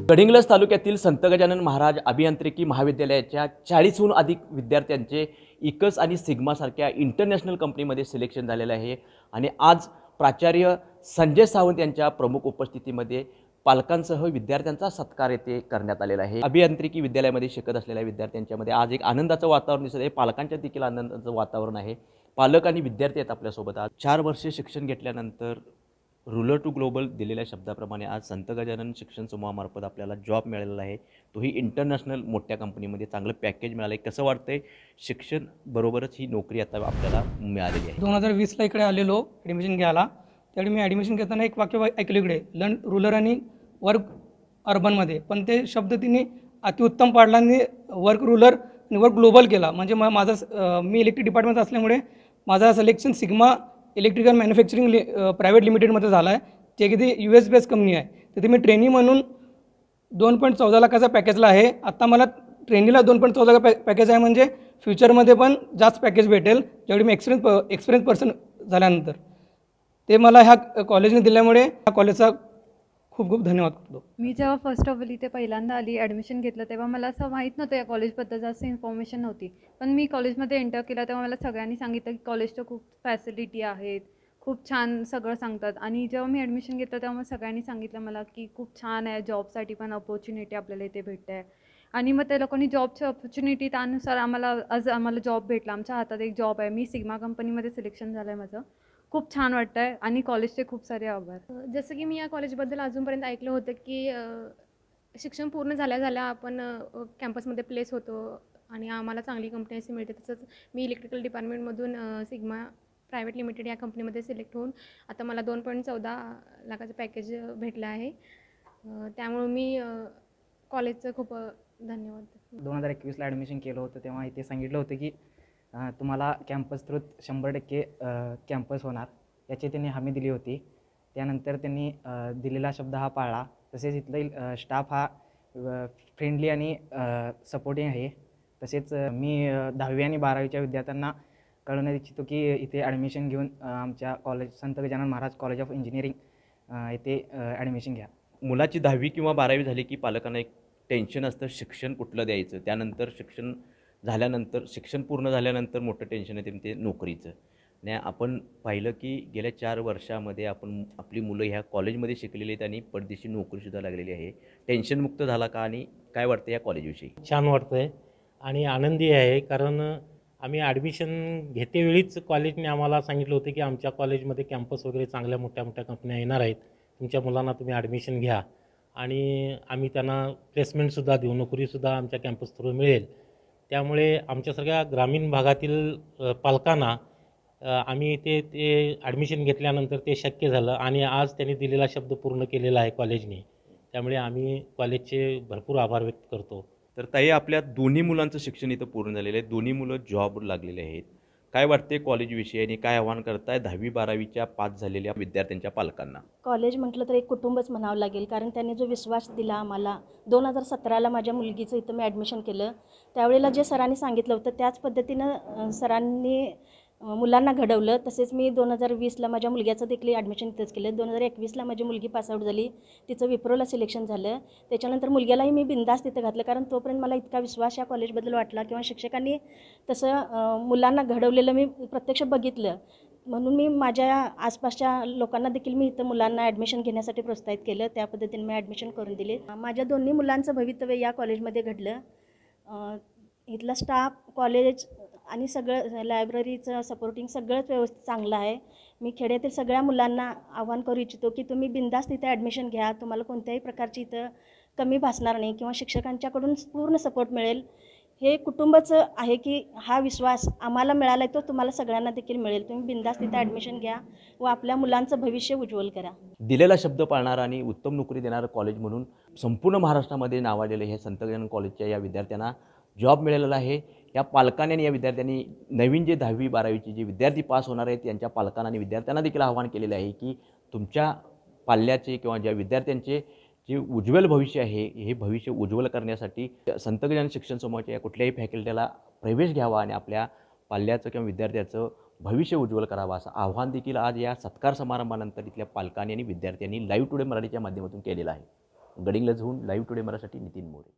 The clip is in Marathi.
गडिंग्लज तालुक्यातील संत गजानन महाराज अभियांत्रिकी महाविद्यालयाच्या 40हून अधिक विद्यार्थ्यांचे इकस आणि सिग्मासारख्या इंटरनॅशनल कंपनीमध्ये सिलेक्शन झालेले आहे आणि आज प्राचार्य संजय सावंत यांच्या प्रमुख उपस्थितीमध्ये पालकांसह विद्यार्थ्यांचा सत्कार येथे करण्यात आलेला आहे। अभियांत्रिकी विद्यालयामध्ये शिकत असलेल्या विद्यार्थ्यांच्यामध्ये आज एक आनंदाचं वातावरण दिसत आहे। पालकांच्या देखील आनंदाचं वातावरण आहे। पालक आणि विद्यार्थी आहेत आपल्यासोबत। आज 4 वर्षे शिक्षण घेतल्यानंतर रूरल टू ग्लोबल दिलेल्या शब्दाप्रमाणे आज संत गजानन शिक्षण समूहामार्फत आपल्याला जॉब मिळालेला आहे, तोही इंटरनॅशनल मोठ्या कंपनीमध्ये चांगलं पॅकेज मिळालं आहे। कसं वाटतंय? शिक्षण बरोबरच ही नोकरी आता आपल्याला मिळालेली आहे। 2020ला इकडे आलेलो ॲडमिशन घ्यायला। त्यावेळी मी ॲडमिशन घेताना एक वाक्य ऐकलं इकडे लर्न रूरल आणि वर्क अर्बनमध्ये, पण ते शब्द तिने अतिउत्तम पाडला आणि वर्क रूरल आणि वर्क ग्लोबल केला। म्हणजे मी इलेक्ट्रिक डिपार्टमेंट असल्यामुळे माझा selection sigma electrical manufacturing private लिमिटेडमध्ये झाला आहे, जे की ती US बेस्ड कंपनी आहे। तिथे मी ट्रेनी म्हणून 2.14 लाखाचा पॅकेजला आहे। आता मला ट्रेनीला 2.14 पॅकेज आहे, म्हणजे फ्युचरमध्ये पण जास्त पॅकेज भेटेल जेवढी मी एक्सपिरियन्स पर्सन झाल्यानंतर। ते मला ह्या कॉलेजने दिल्यामुळे ह्या कॉलेजचा खूप खूप धन्यवाद करतो। मी जेव्हा फर्स्ट ऑफ ऑल इथे पहिल्यांदा आली ॲडमिशन घेतलं तेव्हा मला असं माहीत नव्हतं या कॉलेजबद्दल जास्त इन्फॉर्मेशन नव्हती, पण मी कॉलेजमध्ये एंटर केलं तेव्हा मला सगळ्यांनी सांगितलं की कॉलेजच्या खूप फॅसिलिटी आहेत, खूप छान सगळं सांगतात। आणि जेव्हा मी ॲडमिशन घेतलं तेव्हा मग सगळ्यांनी सांगितलं मला की खूप छान आहे, जॉबसाठी पण अपॉर्च्युनिटी आपल्याला इथे भेटते आहे। आणि मग त्या लोकांनी जॉबची अपॉर्च्युनिटी त्यानुसार आम्हाला जॉब भेटला। आमच्या हातात एक जॉब आहे। मी सिग्मा कंपनीमध्ये सिलेक्शन झालं आहे माझं। खूप छान वाटतं आहे आणि कॉलेजचे खूप सारे आभार। जसं की मी या कॉलेजबद्दल अजूनपर्यंत ऐकलं होतं की शिक्षण पूर्ण झाल्या आपण कॅम्पसमध्ये प्लेस होतो आणि आम्हाला चांगली कंपनी अशी मिळते। तसंच मी इलेक्ट्रिकल डिपार्टमेंटमधून सिग्मा प्रायव्हेट लिमिटेड या कंपनीमध्ये सिलेक्ट होऊन आता मला 2.14 लाखाचं पॅकेज भेटलं आहे। त्यामुळे मी कॉलेजचं खूप धन्यवाद। 2021ला ॲडमिशन केलं होतं तेव्हा इथे सांगितलं होतं की तुम्हाला कॅम्पस थ्रू 100% कॅम्पस होणार, याची त्यांनी हमी दिली होती। त्यानंतर त्यांनी दिलेला शब्द हा पाळला। तसेच इथला स्टाफ हा फ्रेंडली आणि सपोर्टिंग आहे। तसेच मी 10वी आणि 12वीच्या विद्यार्थ्यांना कळवण्यात इच्छितो की इथे ॲडमिशन घेऊन आमच्या college Sant Gajanan Maharaj college of engineering इथे ॲडमिशन घ्या। मुलाची 10वी किंवा 12वी झाली की पालकांना एक टेन्शन असतं शिक्षण कुठलं द्यायचं। त्यानंतर शिक्षण पूर्ण झाल्यानंतर मोठं टेन्शन येते ते नोकरीचं। आणि आपण पाहिलं की गेल्या 4 वर्षामध्ये आपली मुलं ह्या कॉलेजमध्ये शिकलेली आहेत आणि परदेशी नोकरीसुद्धा लागलेली आहे। टेन्शनमुक्त झाला का आणि काय वाटतं या कॉलेजविषयी? छान वाटतं आहे आणि आनंदी आहे, कारण आम्ही ॲडमिशन घेतेवेळीच कॉलेजने आम्हाला सांगितलं होतं की आमच्या कॉलेजमध्ये कॅम्पस वगैरे चांगल्या मोठ्या मोठ्या कंपन्या येणार आहेत, तुमच्या मुलांना तुम्ही ॲडमिशन घ्या आणि आम्ही त्यांना प्लेसमेंटसुद्धा देऊ, नोकरीसुद्धा आमच्या कॅम्पस थ्रू मिळेल। त्यामुळे आमच्या सगळ्या ग्रामीण भागातील पालकांना आम्ही ते ॲडमिशन घेतल्यानंतर ते शक्य झालं आणि आज त्यांनी दिलेला शब्द पूर्ण केलेला आहे कॉलेजने। त्यामुळे आम्ही कॉलेजचे भरपूर आभार व्यक्त करतो। तर ताई, आपल्या दोन्ही मुलांचं शिक्षण इथं पूर्ण झालेलं आहे, दोन्ही मुलं जॉब लागलेले आहेत। काय वाटते कॉलेजविषयी आणि काय आव्हान करताय 10वी 12वीच्या पास झालेल्या विद्यार्थ्यांच्या पालकांना? कॉलेज म्हटलं तर एक कुटुंबच म्हणावं लागेल, कारण त्यांनी जो विश्वास दिला आम्हाला। 2017ला माझ्या मुलगीचं इथं मी ॲडमिशन केलं, त्यावेळेला जे सरांनी सांगितलं होतं त्याच पद्धतीनं सरांनी मुलांना घडवलं। तसेच मी 2020ला माझ्या मुलग्याचं देखील ॲडमिशन इथंच केलं। 2021ला माझी मुलगी पासआउट झाली, तिचं विप्रोला सिलेक्शन झालं। त्याच्यानंतर मुलग्यालाही मी बिंदास तिथं घातलं, कारण तोपर्यंत मला इतका विश्वास या कॉलेजबद्दल वाटला किंवा शिक्षकांनी तसं मुलांना घडवलेलं मी प्रत्यक्ष बघितलं, म्हणून मी माझ्या आसपासच्या लोकांना देखील मी इथं मुलांना ॲडमिशन घेण्यासाठी प्रोत्साहित केलं। त्या पद्धतीने मी ॲडमिशन करून दिले। माझ्या दोन्ही मुलांचं भवितव्य या कॉलेजमध्ये घडलं। इथला स्टाफ, कॉलेज आणि सगळं लायब्ररीचं सपोर्टिंग सगळंच व्यवस्थित चांगलं आहे। मी खेड्यातील सगळ्या मुलांना आवाहन करू इच्छितो की तुम्ही बिंदास तिथे ॲडमिशन घ्या, तुम्हाला कोणत्याही प्रकारची इथं कमी भासणार नाही किंवा शिक्षकांच्याकडून पूर्ण सपोर्ट मिळेल। हे कुटुंबाचं आहे की हा विश्वास आम्हाला मिळाला आहे तो तुम्हाला सगळ्यांना देखील मिळेल। तुम्ही बिंदास तिथे ॲडमिशन घ्या व आपल्या मुलांचं भविष्य उज्ज्वल करा। दिलेला शब्द पाळणारा आणि उत्तम नोकरी देणारं कॉलेज म्हणून संपूर्ण महाराष्ट्रामध्ये नावाजलेले हे संत गजानन कॉलेजच्या या विद्यार्थ्यांना जॉब मिळालेला आहे। या पालकांनी आणि या विद्यार्थ्यांनी नवीन जे 10वी 12वीचे जे विद्यार्थी पास होणार आहेत त्यांच्या पालकांना आणि विद्यार्थ्यांना देखील आवाहन केलेलं आहे की तुमच्या पाल्याचे किंवा ज्या विद्यार्थ्यांचे जे उज्ज्वल भविष्य आहे हे भविष्य उज्ज्वल करण्यासाठी संत गजानन शिक्षण समूहाच्या या कुठल्याही फॅकल्टीला प्रवेश घ्यावा आणि आपल्या पाल्याचं किंवा विद्यार्थ्याचं भविष्य उज्ज्वल करावं असं आव्हान देखील आज या सत्कार समारंभानंतर इथल्या पालकांनी आणि विद्यार्थ्यांनी लाईव्ह टुडे मराठीच्या माध्यमातून केलेलं आहे। गडिंग्लजहून लाईव्ह टुडे मराठी नितीन मोरे.